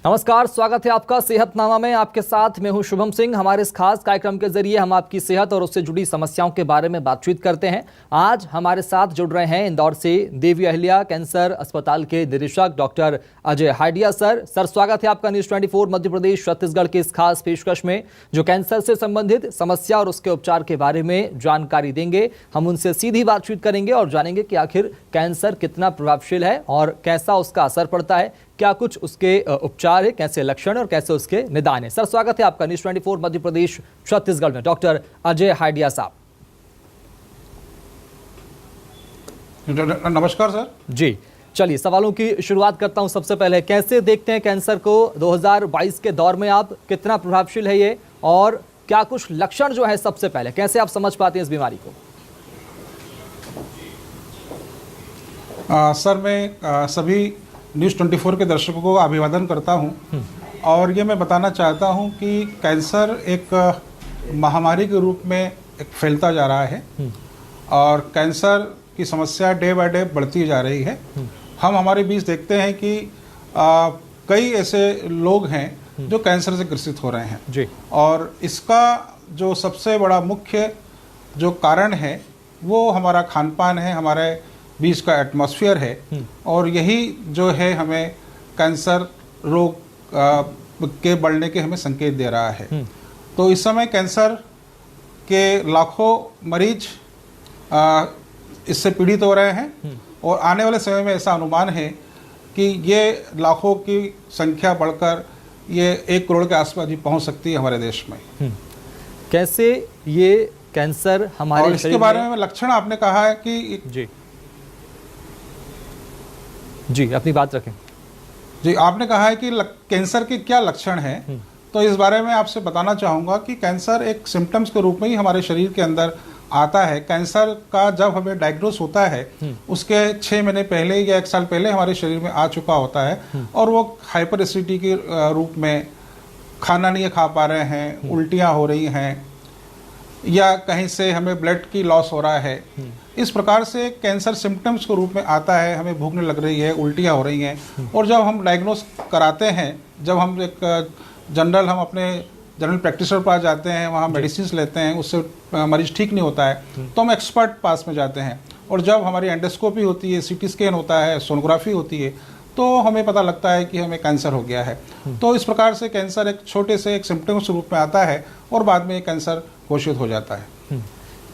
नमस्कार, स्वागत है आपका सेहतनामा में। आपके साथ मैं हूं शुभम सिंह। हमारे इस खास कार्यक्रम के जरिए हम आपकी सेहत और उससे जुड़ी समस्याओं के बारे में बातचीत करते हैं। आज हमारे साथ जुड़ रहे हैं इंदौर से देवी अहिल्या कैंसर अस्पताल के निदेशक डॉक्टर अजय हाडिया सर। स्वागत है आपका न्यूज़ 24 मध्य प्रदेश छत्तीसगढ़ के इस खास पेशकश में, जो कैंसर से संबंधित समस्या और उसके उपचार के बारे में जानकारी देंगे। हम उनसे सीधी बातचीत करेंगे और जानेंगे कि आखिर कैंसर कितना प्रभावशील है और कैसा उसका असर पड़ता है, क्या कुछ उसके उपचार है, कैसे लक्षण और कैसे उसके निदान है। सर, स्वागत है आपका न्यूज़ 24 मध्य प्रदेश छत्तीसगढ़ में। डॉक्टर अजय हाडिया साहब नमस्कार सर जी। चलिए, सवालों की शुरुआत करता हूं। सबसे पहले कैसे देखते हैं कैंसर को 2022 के दौर में आप, कितना प्रभावशील है ये, और क्या कुछ लक्षण जो है सबसे पहले कैसे आप समझ पाते हैं इस बीमारी को? सर, मैं सभी न्यूज़ 24 के दर्शकों को अभिवादन करता हूं और ये मैं बताना चाहता हूं कि कैंसर एक महामारी के रूप में एक फैलता जा रहा है और कैंसर की समस्या डे बाय डे बढ़ती जा रही है। हम हमारे बीच देखते हैं कि कई ऐसे लोग हैं जो कैंसर से ग्रसित हो रहे हैं जी। और इसका जो सबसे बड़ा मुख्य जो कारण है वो हमारा खान पान है, हमारे बीच का एटमॉस्फेयर है और यही जो है हमें कैंसर रोग के बढ़ने के हमें संकेत दे रहा है। तो इस समय कैंसर के लाखों मरीज इससे पीड़ित हो रहे हैं और आने वाले समय में ऐसा अनुमान है कि ये लाखों की संख्या बढ़कर ये 1 करोड़ के आसपास भी पहुंच सकती है हमारे देश में। कैसे ये कैंसर हमारे और इसके बारे में लक्षण आपने कहा है कि जी अपनी बात रखें। जी, आपने कहा है कि कैंसर के क्या लक्षण हैं, तो इस बारे में आपसे बताना चाहूँगा कि कैंसर एक सिम्टम्स के रूप में ही हमारे शरीर के अंदर आता है। कैंसर का जब हमें डायग्नोस होता है उसके 6 महीने पहले या 1 साल पहले हमारे शरीर में आ चुका होता है और वो हाइपर एसिडिटी के रूप में खाना नहीं खा पा रहे हैं, उल्टियाँ हो रही हैं या कहीं से हमें ब्लड की लॉस हो रहा है। इस प्रकार से कैंसर सिम्टम्स के रूप में आता है। हमें भूखने लग रही है, उल्टियाँ हो रही हैं और जब हम डायग्नोस कराते हैं, जब हम एक हम अपने जनरल प्रैक्टिशनर के पास जाते हैं, वहाँ मेडिसिन लेते हैं, उससे मरीज ठीक नहीं होता है तो हम एक्सपर्ट पास में जाते हैं और जब हमारी एंडोस्कोपी होती है, CT स्कैन होता है, सोनोग्राफी होती है, तो हमें पता लगता है कि हमें कैंसर हो गया है। तो इस प्रकार से कैंसर एक छोटे से एक सिम्टम्स रूप में आता है और बाद में कैंसर घोषित हो जाता है।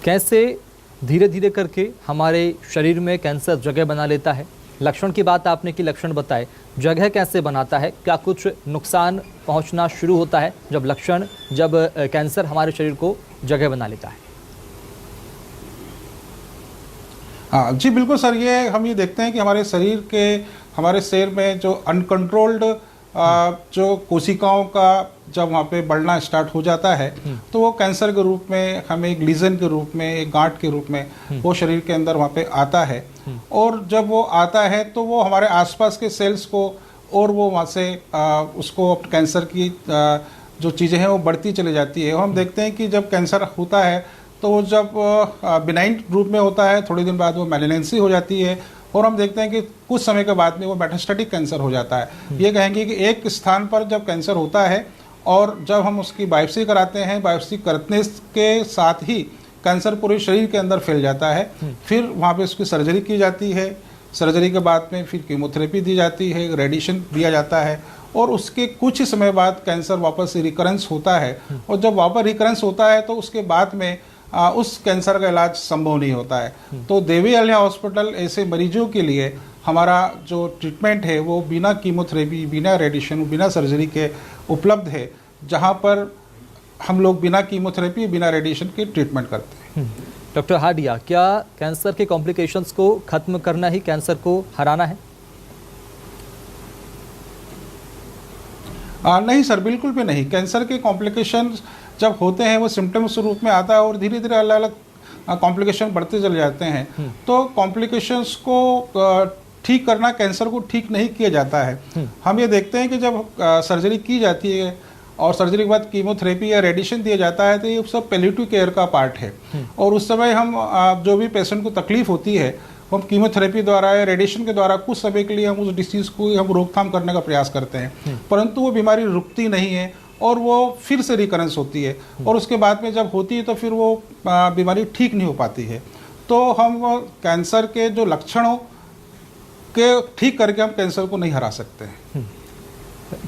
कैसे धीरे धीरे करके हमारे शरीर में कैंसर जगह बना लेता है? लक्षण की बात आपने की, लक्षण बताए, जगह कैसे बनाता है? क्या कुछ नुकसान पहुंचना शुरू होता है जब कैंसर हमारे शरीर को जगह बना लेता है? हाँ जी, बिल्कुल सर। ये हम ये देखते हैं कि हमारे शरीर में जो अनकंट्रोल्ड जो कोशिकाओं का जब वहाँ पे बढ़ना स्टार्ट हो जाता है तो वो कैंसर के रूप में, हमें एक लीजन के रूप में, एक गांठ के रूप में वो शरीर के अंदर वहाँ पे आता है और जब वो आता है तो वो हमारे आसपास के सेल्स को और वो वहाँ से उसको कैंसर की जो चीज़ें हैं वो बढ़ती चली जाती है। हम देखते हैं कि जब कैंसर होता है तो वो जब बिनाइन रूप में होता है, थोड़े दिन बाद वो मैलिग्नेंसी हो जाती है और हम देखते हैं कि कुछ समय के बाद में वो मेटास्टेटिक कैंसर हो जाता है। ये कहेंगे कि एक स्थान पर जब कैंसर होता है और जब हम उसकी बायोप्सी कराते हैं, बायोप्सी करने के साथ ही कैंसर पूरे शरीर के अंदर फैल जाता है। फिर वहाँ पे उसकी सर्जरी की जाती है, सर्जरी के बाद में फिर कीमोथेरेपी दी जाती है, रेडिएशन दिया जाता है और उसके कुछ ही समय बाद कैंसर वापस रिकरेंस होता है और जब वापस रिकरेंस होता है तो उसके बाद में उस कैंसर का इलाज संभव नहीं होता है। तो देवी अहिल्या हॉस्पिटल ऐसे मरीजों के लिए हमारा जो ट्रीटमेंट है वो बिना कीमोथेरेपी, बिना रेडिएशन, बिना सर्जरी के उपलब्ध है, जहां पर हम लोग बिना कीमोथेरेपी, बिना रेडिएशन के ट्रीटमेंट करते हैं। डॉक्टर हाडिया, क्या कैंसर के कॉम्प्लिकेशंस को खत्म करना ही कैंसर को हराना है? नहीं सर, बिल्कुल भी नहीं। कैंसर के कॉम्प्लिकेशंस जब होते हैं वो सिम्टम्स रूप में आता है और धीरे धीरे अलग अलग कॉम्प्लिकेशन बढ़ते चले जाते हैं। तो कॉम्प्लिकेशंस को ठीक करना, कैंसर को ठीक नहीं किया जाता है। हम ये देखते हैं कि जब सर्जरी की जाती है और सर्जरी के बाद कीमोथेरेपी या रेडिएशन दिया जाता है तो ये सब पैलिएटिव केयर का पार्ट है और उस समय हम जो भी पेशेंट को तकलीफ होती है हम कीमोथेरेपी द्वारा या रेडिएशन के द्वारा कुछ समय के लिए हम उस डिसीज़ को हम रोकथाम करने का प्रयास करते हैं, परंतु वो बीमारी रुकती नहीं है और वो फिर से रिकरेंस होती है, और उसके बाद में जब होती है तो फिर वो बीमारी ठीक नहीं हो पाती है। तो हम कैंसर के जो लक्षणों के ठीक करके हम कैंसर को नहीं हरा सकते हैं।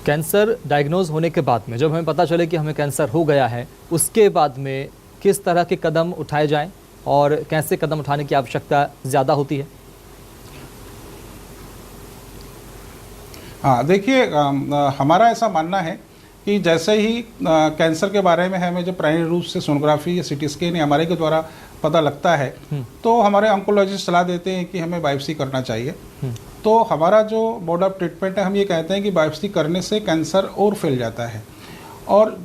कैंसर डायग्नोज होने के बाद में जब हमें पता चले कि हमें कैंसर हो गया है, उसके बाद में किस तरह के कदम उठाए जाएं और कैसे कदम उठाने की आवश्यकता ज़्यादा होती है? हाँ, देखिए, हमारा ऐसा मानना है कि जैसे ही कैंसर के बारे में हमें जो प्राइमरी रूप से सोनोग्राफी या सीटी स्कैन या एमआरआई के द्वारा पता लगता है, तो हमारे ऑन्कोलॉजिस्ट सलाह देते हैं कि हमें बायोप्सी करना चाहिए। तो हमारा जो मोड ऑफ ट्रीटमेंट है, हम ये कहते हैं कि बायोप्सी करने से कैंसर और फैल जाता है, और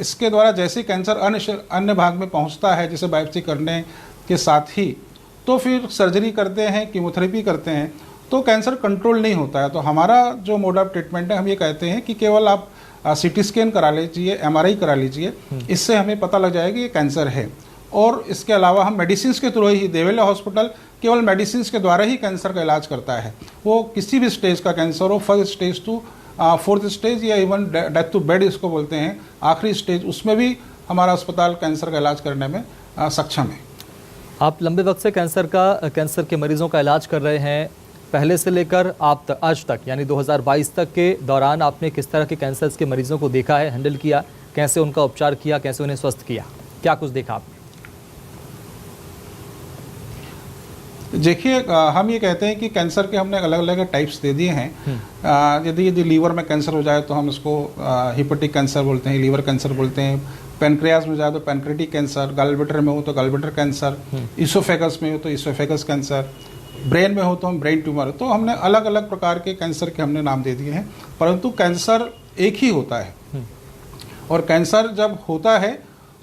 इसके द्वारा जैसे कैंसर अन्य भाग में पहुंचता है, जैसे बायोप्सी करने के साथ ही, तो फिर सर्जरी करते हैं, कीमोथेरेपी करते हैं, तो कैंसर कंट्रोल नहीं होता है। तो हमारा जो मोड ऑफ ट्रीटमेंट है, हम ये कहते हैं कि केवल आप सीटी स्कैन करा लीजिए, एमआरआई करा लीजिए, इससे हमें पता लग जाएगा ये कैंसर है। और इसके अलावा हम मेडिसिन के थ्रू ही, देवेले हॉस्पिटल केवल मेडिसिन के द्वारा ही कैंसर का इलाज करता है। वो किसी भी स्टेज का कैंसर हो, first stage to fourth stage या इवन डेथ टू बेड इसको बोलते हैं, आखिरी स्टेज, उसमें भी हमारा अस्पताल कैंसर का इलाज करने में सक्षम है। आप लंबे वक्त से कैंसर के मरीजों का इलाज कर रहे हैं। पहले से लेकर आज तक यानी 2022 तक के दौरान आपने किस तरह के कैंसर के मरीजों को देखा है, हैंडल किया, कैसे उनका उपचार किया, कैसे उन्हें स्वस्थ किया, क्या कुछ देखा आपने? देखिए, हम ये कहते हैं कि कैंसर के हमने अलग अलग टाइप्स दे दिए हैं। यदि लीवर में कैंसर हो जाए तो हम इसको हिपेटिक कैंसर बोलते हैं, लीवर कैंसर बोलते हैं। पैनक्रियाज में जाए तो पैनक्रेटिक कैंसर, गॉलब्लैडर में हो तो गॉलब्लैडर कैंसर, इसोफेगस में हो तो इसोफेगस कैंसर, ब्रेन में हो तो हम ब्रेन ट्यूमर। तो हमने अलग अलग प्रकार के कैंसर के हमने नाम दे दिए हैं, परंतु कैंसर एक ही होता है। और कैंसर जब होता है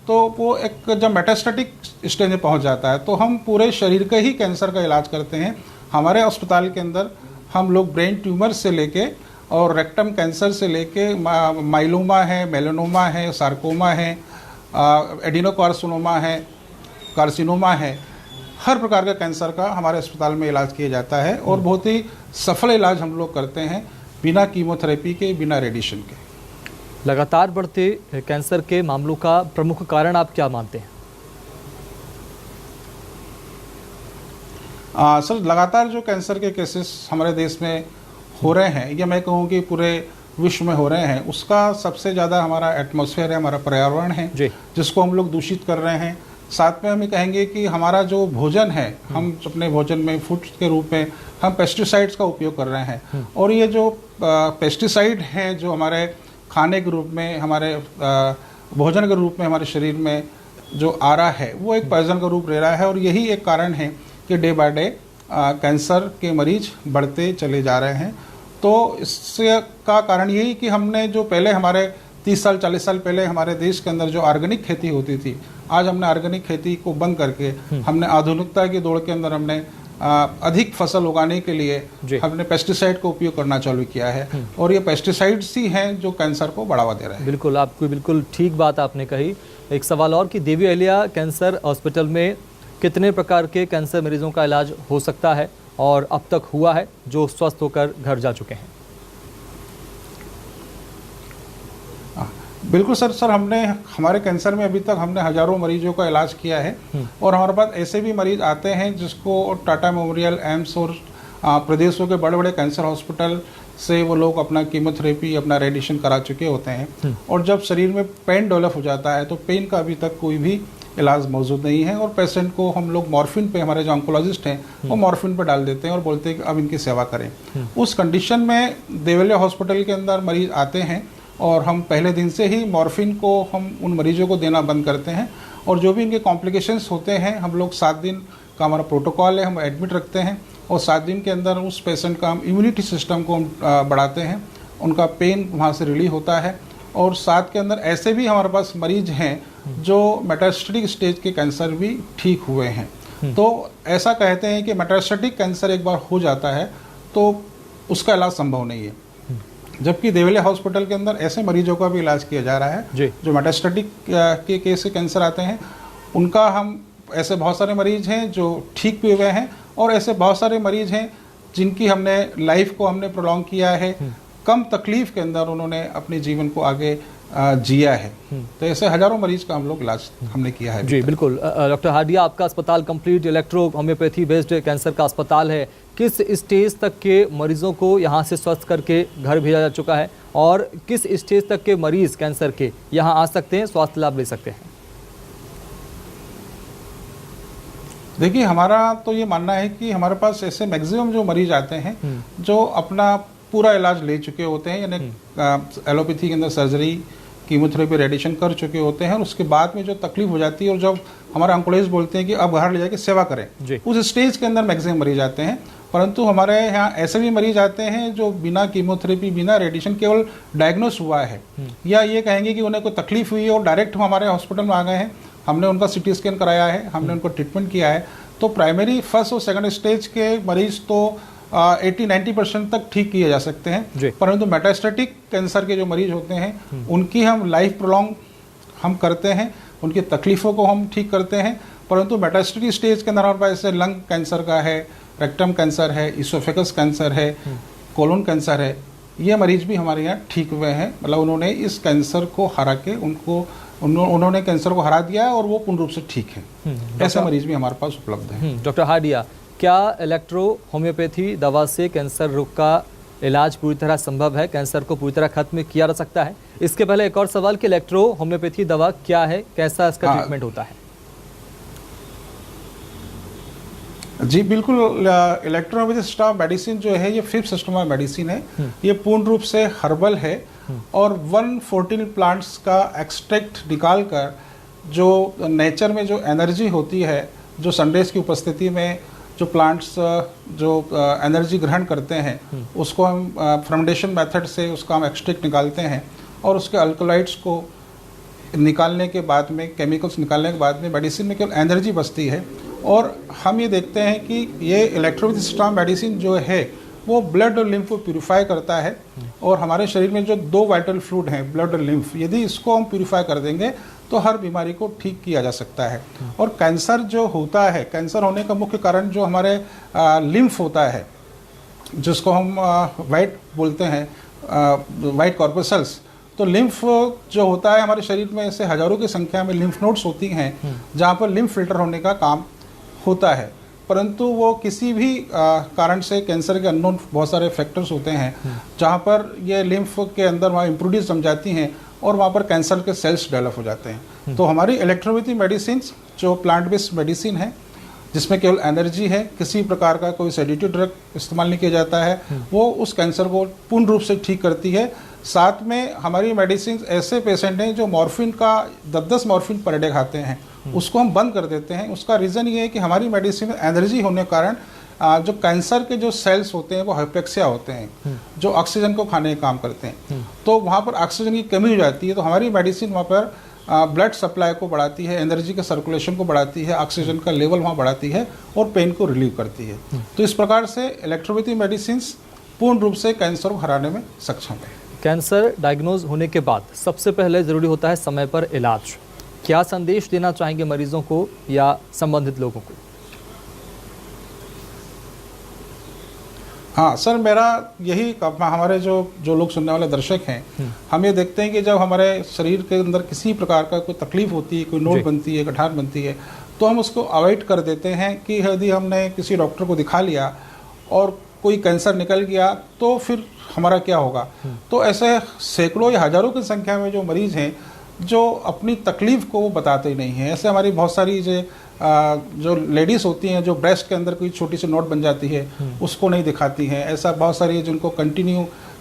तो वो एक जब मेटास्टेटिक स्टेज में पहुंच जाता है, तो हम पूरे शरीर का ही कैंसर का इलाज करते हैं। हमारे अस्पताल के अंदर हम लोग ब्रेन ट्यूमर से लेके और रेक्टम कैंसर से लेके माइलोमा है, मेलानोमा है, सार्कोमा है, एडिनोकार्सिनोमा है, कार्सिनोमा है, हर प्रकार का कैंसर का हमारे अस्पताल में इलाज किया जाता है। और बहुत ही सफल इलाज हम लोग करते हैं, बिना कीमोथेरेपी के, बिना रेडिएशन के। लगातार बढ़ते कैंसर के मामलों का प्रमुख कारण आप क्या मानते हैं? सर, लगातार जो कैंसर के केसेस हमारे देश में हो रहे हैं, या मैं कहूँ कि पूरे विश्व में हो रहे हैं, उसका सबसे ज़्यादा हमारा एटमॉस्फेयर है, हमारा पर्यावरण है, जिसको हम लोग दूषित कर रहे हैं। साथ में हम ये कहेंगे कि हमारा जो भोजन है, हम अपने भोजन में फूड के रूप में हम पेस्टिसाइड्स का उपयोग कर रहे हैं। और ये जो पेस्टिसाइड हैं जो हमारे खाने के रूप में, हमारे भोजन के रूप में हमारे शरीर में जो आ रहा है, वो एक पॉइजन का रूप ले रहा है। और यही एक कारण है कि डे बाय डे कैंसर के मरीज बढ़ते चले जा रहे हैं। तो इससे का कारण यही कि हमने जो पहले हमारे 30 साल 40 साल पहले हमारे देश के अंदर जो ऑर्गेनिक खेती होती थी, आज हमने ऑर्गेनिक खेती को बंद करके हमने आधुनिकता की दौड़ के अंदर हमने अधिक फसल उगाने के लिए हमने पेस्टिसाइड का उपयोग करना चालू किया है। और ये पेस्टिसाइड्स ही हैं जो कैंसर को बढ़ावा दे रहे हैं। बिल्कुल, आपको बिल्कुल ठीक बात आपने कही। एक सवाल और कि देवी अहिल्या कैंसर हॉस्पिटल में कितने प्रकार के कैंसर मरीजों का इलाज हो सकता है और अब तक हुआ है जो स्वस्थ होकर घर जा चुके हैं? बिल्कुल सर, हमने हमारे कैंसर में अभी तक हमने हजारों मरीजों का इलाज किया है। और हमारे पास ऐसे भी मरीज आते हैं जिसको टाटा मेमोरियल, एम्स और प्रदेशों के बड़े बड़े कैंसर हॉस्पिटल से वो लोग अपना कीमोथेरेपी, अपना रेडिएशन करा चुके होते हैं। और जब शरीर में पेन डेवलप हो जाता है तो पेन का अभी तक कोई भी इलाज मौजूद नहीं है। और पेशेंट को हम लोग मॉर्फिन पे, हमारे जो ऑन्कोलॉजिस्ट हैं वो मॉर्फिन पे डाल देते हैं और बोलते हैं कि अब इनकी सेवा करें। उस कंडीशन में देवेले हॉस्पिटल के अंदर मरीज आते हैं और हम पहले दिन से ही मॉर्फिन को हम उन मरीजों को देना बंद करते हैं। और जो भी इनके कॉम्प्लिकेशंस होते हैं, हम लोग 7 दिन का हमारा प्रोटोकॉल है, हम एडमिट रखते हैं और 7 दिन के अंदर उस पेशेंट का हम इम्यूनिटी सिस्टम को हम बढ़ाते हैं, उनका पेन वहाँ से रिलीव होता है। और 7 के अंदर ऐसे भी हमारे पास मरीज हैं जो मेटास्टेटिक स्टेज के कैंसर भी ठीक हुए हैं। तो ऐसा कहते हैं कि मेटास्टेटिक कैंसर एक बार हो जाता है तो उसका इलाज संभव नहीं है, जबकि देवेले हॉस्पिटल के अंदर ऐसे मरीजों का भी इलाज किया जा रहा है जो मेटास्टेटिक के केस से कैंसर आते हैं। उनका हम ऐसे बहुत सारे मरीज हैं जो ठीक भी हुए हैं और ऐसे बहुत सारे मरीज हैं जिनकी हमने लाइफ को हमने प्रोलॉन्ग किया है, कम तकलीफ के अंदर उन्होंने अपने जीवन को आगे जिया है। तो ऐसे हजारों मरीज का हम लोग इलाज हमने किया है। जी बिल्कुल। डॉक्टर हाडिया, आपका अस्पताल complete electro homeopathy based cancer का अस्पताल है। किस स्टेज तक के मरीजों को यहाँ से स्वस्थ करके घर भेजा जा चुका है और किस स्टेज तक के मरीज कैंसर के यहाँ आ सकते हैं, स्वास्थ्य लाभ ले सकते हैं? देखिए, हमारा तो ये मानना है कि हमारे पास ऐसे मैक्सिमम जो मरीज आते हैं जो अपना पूरा इलाज ले चुके होते हैं, यानी एलोपैथी के अंदर सर्जरी, कीमोथेरेपी, रेडिएशन कर चुके होते हैं, और उसके बाद में जो तकलीफ हो जाती है और जब हमारे ऑन्कोलॉजिस्ट बोलते हैं कि अब घर ले जाके सेवा करें, उस स्टेज के अंदर मैक्सिमम मरीज आते हैं। परंतु हमारे यहाँ ऐसे भी मरीज आते हैं जो बिना कीमोथेरेपी, बिना रेडिएशन, केवल डायग्नोस हुआ है, या ये कहेंगे कि उन्हें कोई तकलीफ हुई है और डायरेक्ट हमारे हॉस्पिटल में आ गए हैं, हमने उनका सिटी स्कैन कराया है, हमने उनको ट्रीटमेंट किया है। तो प्राइमरी फर्स्ट और सेकंड स्टेज के मरीज तो 80-90% तक ठीक किए जा सकते हैं। परंतु मेटास्टेटिक कैंसर के जो मरीज होते हैं उनकी हम लाइफ प्रोलॉन्ग हम करते हैं, उनकी तकलीफ़ों को हम ठीक करते हैं। परंतु मेटास्टेटिक स्टेज के अंदर हमारे पास जैसे लंग कैंसर का है, रेक्टम कैंसर है, इसोफेगस कैंसर है, कोलोन कैंसर है, ये मरीज भी हमारे यहाँ ठीक हुए हैं। मतलब उन्होंने इस कैंसर को हरा के उन्होंने कैंसर को हरा दिया है और वो पूर्ण रूप से ठीक है। ऐसे मरीज भी हमारे पास उपलब्ध हैं। डॉक्टर हाडिया, क्या इलेक्ट्रो होम्योपैथी दवा से कैंसर रोग का इलाज पूरी तरह संभव है, कैंसर को पूरी तरह खत्म किया जा सकता है? इसके पहले एक और सवाल कि इलेक्ट्रो होम्योपैथी दवा क्या है, कैसा इसका ट्रीटमेंट होता है? जी बिल्कुल, इलेक्ट्रोहोम्योपैथी सिस्टम ऑफ मेडिसिन जो है ये 5th सिस्टम ऑफ मेडिसिन है। ये पूर्ण रूप से हर्बल है और 114 प्लांट्स का एक्सट्रैक्ट निकाल कर जो नेचर में जो एनर्जी होती है, जो सनरेज की उपस्थिति में जो प्लांट्स जो एनर्जी ग्रहण करते हैं, उसको हम फर्मेंटेशन मेथड से उसका हम एक्सट्रैक्ट निकालते हैं और उसके अल्कलॉइड्स को निकालने के बाद में, केमिकल्स निकालने के बाद में मेडिसिन में केवल एनर्जी बचती है। और हम ये देखते हैं कि ये इलेक्ट्रोपैथी सिस्टम मेडिसिन जो है वो ब्लड और लिम्फ को प्यूरिफाई करता है, और हमारे शरीर में जो 2 वाइटल फ्लूइड हैं, ब्लड और लिम्फ, यदि इसको हम प्यूरिफाई कर देंगे तो हर बीमारी को ठीक किया जा सकता है। और कैंसर जो होता है, कैंसर होने का मुख्य कारण जो हमारे लिम्फ होता है, जिसको हम वाइट बोलते हैं, वाइट कॉर्पसल्स। तो लिम्फ जो होता है हमारे शरीर में, ऐसे हजारों की संख्या में लिम्फ नोड्स होती हैं जहाँ पर लिम्फ फिल्टर होने का काम होता है। परंतु वो किसी भी कारण से, कैंसर के अननोन बहुत सारे फैक्टर्स होते हैं जहाँ पर ये लिम्फ के अंदर वहाँ इम्प्रूवडीज जम जाती हैं और वहाँ पर कैंसर के सेल्स डेवलप हो जाते हैं। तो हमारी इलेक्ट्रोपैथी मेडिसिन जो प्लांट बेस्ड मेडिसिन है, जिसमें केवल एनर्जी है, किसी प्रकार का कोई सेडेटिव ड्रग इस्तेमाल नहीं किया जाता है, वो उस कैंसर को पूर्ण रूप से ठीक करती है। साथ में हमारी मेडिसिन ऐसे पेशेंट हैं जो मॉर्फिन का 10-10 मॉर्फिन पर डे खाते हैं, उसको हम बंद कर देते हैं। उसका रीज़न ये है कि हमारी मेडिसिन में एनर्जी होने के कारण जो कैंसर के जो सेल्स होते हैं वो हाइपोक्सिया होते हैं, जो ऑक्सीजन को खाने का काम करते हैं। तो वहाँ पर ऑक्सीजन की कमी हो जाती है, तो हमारी मेडिसिन वहाँ पर ब्लड सप्लाई को बढ़ाती है, एनर्जी के सर्कुलेशन को बढ़ाती है, ऑक्सीजन का लेवल वहाँ बढ़ाती है और पेन को रिलीव करती है। तो इस प्रकार से इलेक्ट्रोपैथी मेडिसिन पूर्ण रूप से कैंसर को हराने में सक्षम है। कैंसर डायग्नोज होने के बाद सबसे पहले ज़रूरी होता है समय पर इलाज। क्या संदेश देना चाहेंगे मरीजों को या संबंधित लोगों को? हाँ सर, मेरा यही, हमारे जो लोग सुनने वाले दर्शक हैं, हम ये देखते हैं कि जब हमारे शरीर के अंदर किसी प्रकार का कोई तकलीफ होती है, कोई नोट बनती है, गठान बनती है, तो हम उसको अवॉइड कर देते हैं कि यदि हमने किसी डॉक्टर को दिखा लिया और कोई कैंसर निकल गया तो फिर हमारा क्या होगा। तो ऐसे सैकड़ों या हजारों की संख्या में जो मरीज हैं जो अपनी तकलीफ को वो बताते ही नहीं हैं। ऐसे हमारी बहुत सारी जो लेडीज़ होती हैं जो ब्रेस्ट के अंदर कोई छोटी सी नोट बन जाती है उसको नहीं दिखाती हैं। ऐसा बहुत सारी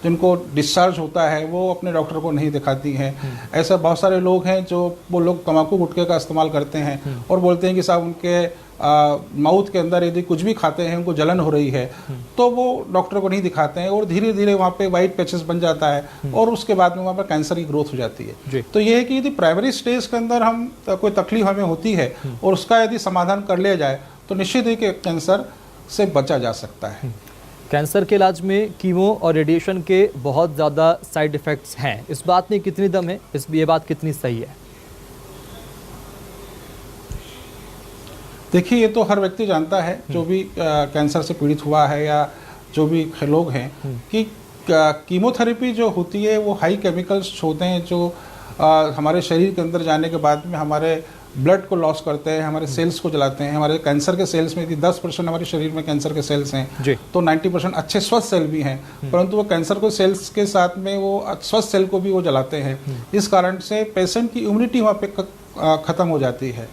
जिनको डिस्चार्ज होता है वो अपने डॉक्टर को नहीं दिखाती हैं। ऐसे बहुत सारे लोग हैं जो वो लोग तम्बाकू गुटखे का इस्तेमाल करते हैं और बोलते हैं कि साहब उनके माउथ के अंदर यदि कुछ भी खाते हैं उनको जलन हो रही है, तो वो डॉक्टर को नहीं दिखाते हैं और धीरे धीरे वहाँ पे वाइट पैचेस बन जाता है और उसके बाद में वहाँ पर कैंसर की ग्रोथ हो जाती है। तो ये है कि यदि प्राइमरी स्टेज के अंदर हम कोई तकलीफ हमें होती है और उसका यदि समाधान कर लिया जाए तो निश्चित ही कि कैंसर से बचा जा सकता है। कैंसर के इलाज में कीमो और रेडिएशन के बहुत ज़्यादा साइड इफ़ेक्ट्स हैं, इस बात में कितनी दम है, ये बात कितनी सही है? देखिए, ये तो हर व्यक्ति जानता है जो भी कैंसर से पीड़ित हुआ है या जो भी लोग हैं कि कीमोथेरेपी जो होती है वो हाई केमिकल्स होते हैं जो हमारे शरीर के अंदर जाने के बाद में हमारे ब्लड को लॉस करते हैं, हमारे सेल्स को जलाते हैं। हमारे कैंसर के सेल्स में यदि 10% हमारे शरीर में कैंसर के सेल्स हैं तो 90% अच्छे स्वस्थ सेल भी हैं, परंतु वो कैंसर को सेल्स के साथ में वो स्वस्थ सेल को भी वो जलाते हैं। इस कारण से पेशेंट की इम्यूनिटी वहाँ पे खत्म हो जाती है।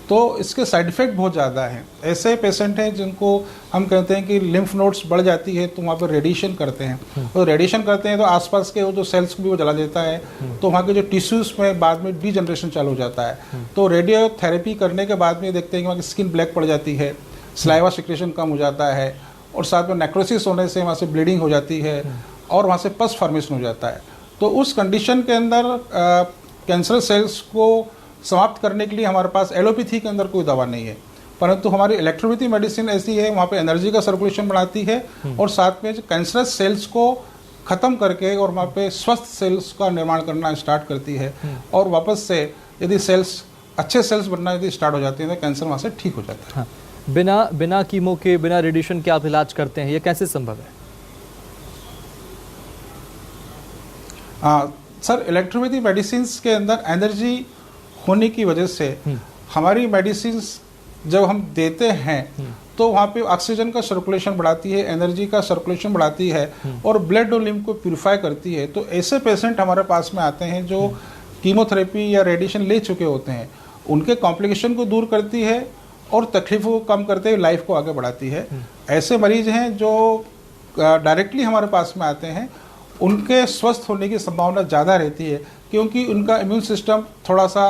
तो इसके साइड इफेक्ट बहुत ज़्यादा हैं। ऐसे पेशेंट हैं जिनको हम कहते हैं कि लिम्फ नोड्स बढ़ जाती है तो वहाँ पर रेडिएशन करते हैं। तो रेडिएशन करते हैं तो आसपास के वो जो सेल्स को भी वो जला देता है, तो वहाँ के जो टिश्यूज़ में बाद में डीजनरेशन चालू हो जाता है। तो रेडियोथेरेपी करने के बाद में देखते हैं कि वहाँ की स्किन ब्लैक पड़ जाती है, सलाइवा सिक्रेशन कम हो जाता है और साथ में नेक्रोसिस होने से वहाँ से ब्लीडिंग हो जाती है और वहाँ से पस फॉर्मेशन हो जाता है। तो उस कंडीशन के अंदर कैंसर सेल्स को समाप्त करने के लिए हमारे पास एलोपैथी के अंदर कोई दवा नहीं है, परंतु हमारी इलेक्ट्रोपैथी मेडिसिन ऐसी है, वहाँ पे एनर्जी का सर्कुलेशन बढ़ाती है और साथ में कैंसरस सेल्स को ख़त्म करके और वहाँ पे स्वस्थ सेल्स का निर्माण करना स्टार्ट करती है। और वापस से यदि सेल्स अच्छे सेल्स बनना यदि स्टार्ट हो जाती है तो कैंसर वहाँ से ठीक हो जाता है। हाँ। बिना कीमो के, बिना रेडिएशन के आप इलाज करते हैं, ये कैसे संभव है? सर, इलेक्ट्रोपैथी मेडिसिन के अंदर एनर्जी होने की वजह से हमारी मेडिसिन जब हम देते हैं तो वहाँ पे ऑक्सीजन का सर्कुलेशन बढ़ाती है, एनर्जी का सर्कुलेशन बढ़ाती है और ब्लड और लिम्फ को प्यूरिफाई करती है। तो ऐसे पेशेंट हमारे पास में आते हैं जो कीमोथेरेपी या रेडिएशन ले चुके होते हैं, उनके कॉम्प्लिकेशन को दूर करती है और तकलीफों को कम करते हुए लाइफ को आगे बढ़ाती है। ऐसे मरीज हैं जो डायरेक्टली हमारे पास में आते हैं, उनके स्वस्थ होने की संभावना ज़्यादा रहती है क्योंकि उनका इम्यून सिस्टम थोड़ा सा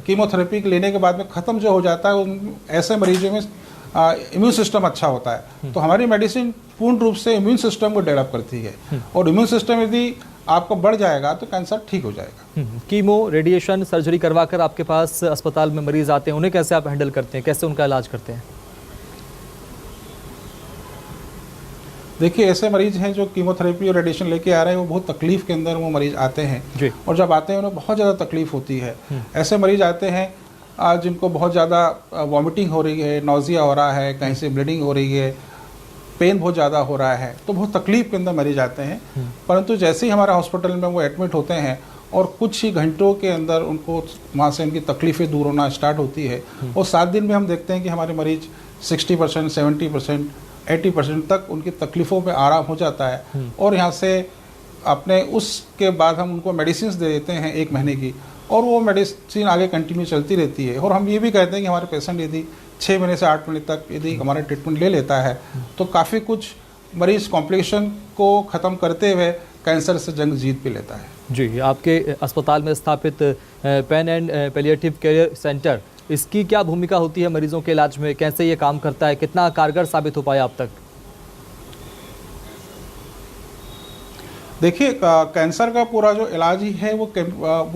कीमोथेरेपी लेने के बाद में ख़त्म जो हो जाता है, ऐसे मरीजों में इम्यून सिस्टम अच्छा होता है। तो हमारी मेडिसिन पूर्ण रूप से इम्यून सिस्टम को डेवलप करती है और इम्यून सिस्टम यदि आपका बढ़ जाएगा तो कैंसर ठीक हो जाएगा। कीमो, रेडिएशन, सर्जरी करवाकर आपके पास अस्पताल में मरीज आते हैं, उन्हें कैसे आप हैंडल करते हैं, कैसे उनका इलाज करते हैं? देखिए, ऐसे मरीज हैं जो कीमोथेरेपी और रेडिएशन लेके आ रहे हैं, वो बहुत तकलीफ के अंदर वो मरीज आते हैं और जब आते हैं उन्हें बहुत ज़्यादा तकलीफ होती है। ऐसे मरीज आते हैं जिनको बहुत ज़्यादा वॉमिटिंग हो रही है, नौजिया हो रहा है, कहीं से ब्लीडिंग हो रही है, पेन बहुत ज़्यादा हो रहा है, तो बहुत तकलीफ के अंदर मरीज आते हैं। परंतु जैसे ही हमारे हॉस्पिटल में वो एडमिट होते हैं और कुछ ही घंटों के अंदर उनको वहाँ से उनकी तकलीफ़ें दूर होना स्टार्ट होती है और 7 दिन में हम देखते हैं कि हमारे मरीज 60%, 70%, 80% तक उनकी तकलीफ़ों में आराम हो जाता है। और यहाँ से अपने उसके बाद हम उनको मेडिसिन दे देते हैं 1 महीने की और वो मेडिसिन आगे कंटिन्यू चलती रहती है। और हम ये भी कहते हैं कि हमारे पेशेंट यदि 6 महीने से 8 महीने तक यदि हमारा ट्रीटमेंट ले लेता है तो काफ़ी कुछ मरीज कॉम्प्लिकेशन को ख़त्म करते हुए कैंसर से जंग जीत भी लेता है। जी, आपके अस्पताल में स्थापित pain and palliative care centre, इसकी क्या भूमिका होती है मरीजों के इलाज में, कैसे ये काम करता है, कितना कारगर साबित हो पाया अब तक? देखिए, कैंसर का पूरा जो इलाज ही है वो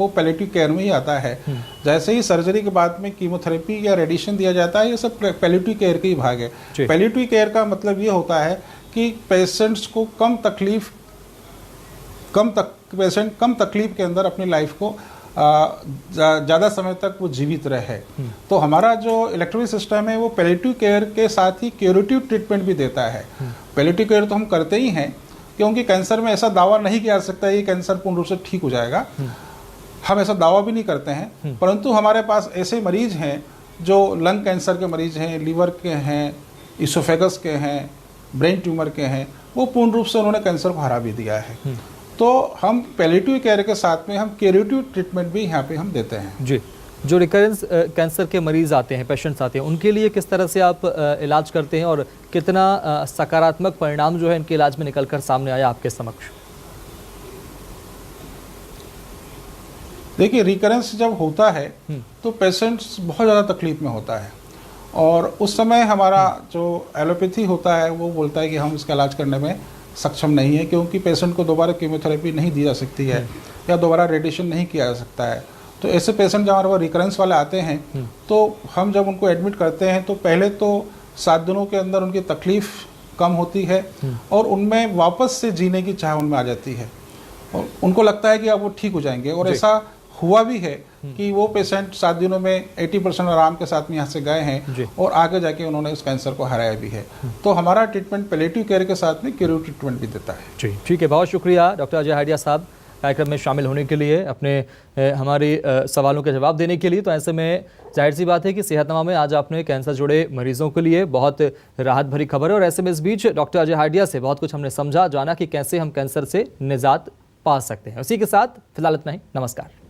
पैलिएटिव केयर में ही आता है। जैसे ही सर्जरी के बाद में कीमोथेरेपी या रेडिएशन दिया जाता है, ये सब पैलिएटिव केयर का ही भाग है। पैलिएटिव केयर का मतलब ये होता है कि पेशेंट्स को कम तकलीफ के अंदर अपनी लाइफ को ज़्यादा समय तक वो जीवित रहे। तो हमारा जो इलेक्ट्रोनिक सिस्टम है वो पैलिएटिव केयर के साथ ही क्यूरेटिव ट्रीटमेंट भी देता है। पैलिएटिव केयर तो हम करते ही हैं क्योंकि कैंसर में ऐसा दावा नहीं किया जा सकता है कि कैंसर पूर्ण रूप से ठीक हो जाएगा, हम ऐसा दावा भी नहीं करते हैं। परंतु हमारे पास ऐसे मरीज हैं जो लंग कैंसर के मरीज हैं, लीवर के हैं, इसोफेगस के हैं, ब्रेन ट्यूमर के हैं, वो पूर्ण रूप से उन्होंने कैंसर को हरा भी दिया है। तो हम पैलिएटिव केयर के साथ में हम क्यूरेटिव ट्रीटमेंट भी यहाँ पे हम देते हैं। जी, जो रिकरेंस कैंसर के मरीज आते हैं, पेशेंट्स आते हैं, उनके लिए किस तरह से आप इलाज करते हैं और कितना सकारात्मक परिणाम जो है इनके इलाज में निकलकर सामने आया आपके समक्ष? देखिए, रिकरेंस जब होता है तो पेशेंट्स बहुत ज़्यादा तकलीफ में होता है और उस समय हमारा जो एलोपैथी होता है वो बोलता है कि हम इसका इलाज करने में सक्षम नहीं है क्योंकि पेशेंट को दोबारा कीमोथेरेपी नहीं दी जा सकती है या दोबारा रेडिएशन नहीं किया जा सकता है। तो ऐसे पेशेंट जब हमारे पास रिकरेंस वाले आते हैं तो हम जब उनको एडमिट करते हैं तो पहले तो 7 दिनों के अंदर उनकी तकलीफ कम होती है और उनमें वापस से जीने की चाह उनमें आ जाती है और उनको लगता है कि अब वो ठीक हो जाएंगे और ऐसा हुआ भी है कि वो पेशेंट 7 दिनों में 80% आराम के साथ में यहाँ से गए हैं और आगे जाके उन्होंने उस कैंसर को हराया भी है। तो हमारा ट्रीटमेंट पैलिएटिव केयर के साथ में क्यूरेटिव ट्रीटमेंट भी देता है। जी ठीक है, बहुत शुक्रिया डॉक्टर अजय हाइडिया साहब कार्यक्रम में शामिल होने के लिए, अपने हमारे सवालों के जवाब देने के लिए। तो ऐसे में जाहिर सी बात है कि सेहतनामा में आज आपने कैंसर जुड़े मरीजों के लिए बहुत राहत भरी खबर है, और ऐसे में इस बीच डॉक्टर अजय हाइडिया से बहुत कुछ हमने समझा, जाना कि कैसे हम कैंसर से निजात पा सकते हैं। उसी के साथ फिलहाल इतना ही, नमस्कार।